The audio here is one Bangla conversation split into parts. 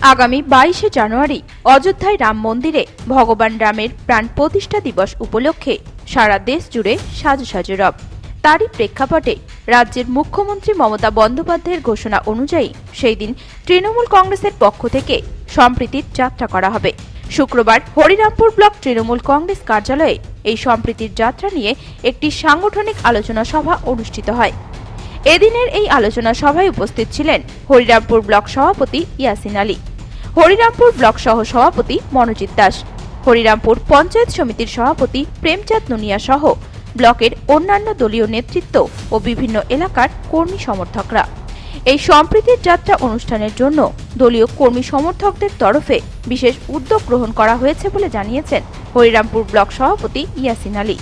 আগামী 22শে জানুয়ারি অযোধ্যায় রাম মন্দিরে ভগবান রামের প্রাণ প্রতিষ্ঠা দিবস উপলক্ষে সারা দেশ জুড়ে সাজু সাজু রব। তারই প্রেক্ষাপটে রাজ্যের মুখ্যমন্ত্রী মমতা বন্দ্যোপাধ্যায়ের ঘোষণা অনুযায়ী সেই দিন তৃণমূল কংগ্রেসের পক্ষ থেকে সম্প্রীতির যাত্রা করা হবে। শুক্রবার হরিরামপুর ব্লক তৃণমূল কংগ্রেস কার্যালয়ে এই সম্প্রীতির যাত্রা নিয়ে একটি সাংগঠনিক আলোচনা সভা অনুষ্ঠিত হয়। এদিনের এই আলোচনা সভায় উপস্থিত ছিলেন হরিরামপুর ব্লক সভাপতি ইয়াসিন আলী, হরিরামপুর ব্লক সহ সভাপতি মনোজিৎ দাস, হরিরামপুর পঞ্চায়েত সমিতির সভাপতি প্রেমচাঁদ নুনিয়া সহ ব্লকের অন্যান্য দলীয় নেতৃত্ব ও বিভিন্ন এলাকার কর্মী সমর্থকরা। এই সম্প্রীতির যাত্রা অনুষ্ঠানের জন্য দলীয় কর্মী সমর্থকদের তরফে বিশেষ উদ্যোগ গ্রহণ করা হয়েছে বলে জানিয়েছেন হরিরামপুর ব্লক সভাপতি ইয়াসিন আলী।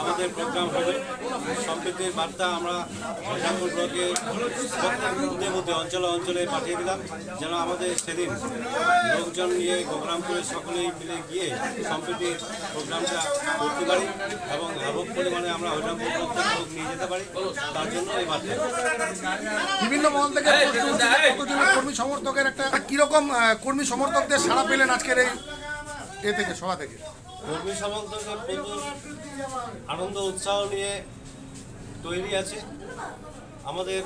আমাদের প্রোগ্রাম হবে সম্প্রীতির বার্তা আমরা হরিরামপুর ব্লকে প্রত্যেক অঞ্চলে অঞ্চলে পাঠিয়ে দিলাম, যেন আমাদের সেদিন লোকজন নিয়ে গঙ্গরামপুরে সকলেই মিলে গিয়ে সম্প্রীতির প্রোগ্রামটা করতে পারি এবং ব্যাপক পরিমাণে আমরা হরিরামপুর ব্লকে লোক নিয়ে যেতে পারি। তার জন্য এই বার্তা বিভিন্ন মহল থেকে কর্মী সমর্থকের একটা কিরকম কর্মী সমর্থকদের সাড়া পেলেন আজকের এই থেকে সভা থেকে? কর্মী সমর্থকদের প্রচুর আনন্দ উৎসাহ নিয়ে তৈরি আছে। আমাদের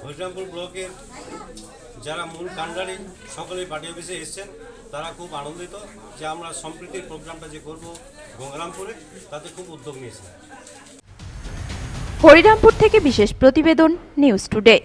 হরিরামপুর ব্লকের যারা মূল কাণ্ডারি সকলেই পার্টি অফিসে এসছেন, তারা খুব আনন্দিত যে আমরা সম্প্রীতির প্রোগ্রামটা যে করব গঙ্গরামপুরে, তাতে খুব উদ্যোগ নিয়েছে। হরিরামপুর থেকে বিশেষ প্রতিবেদন, নিউজ টুডে।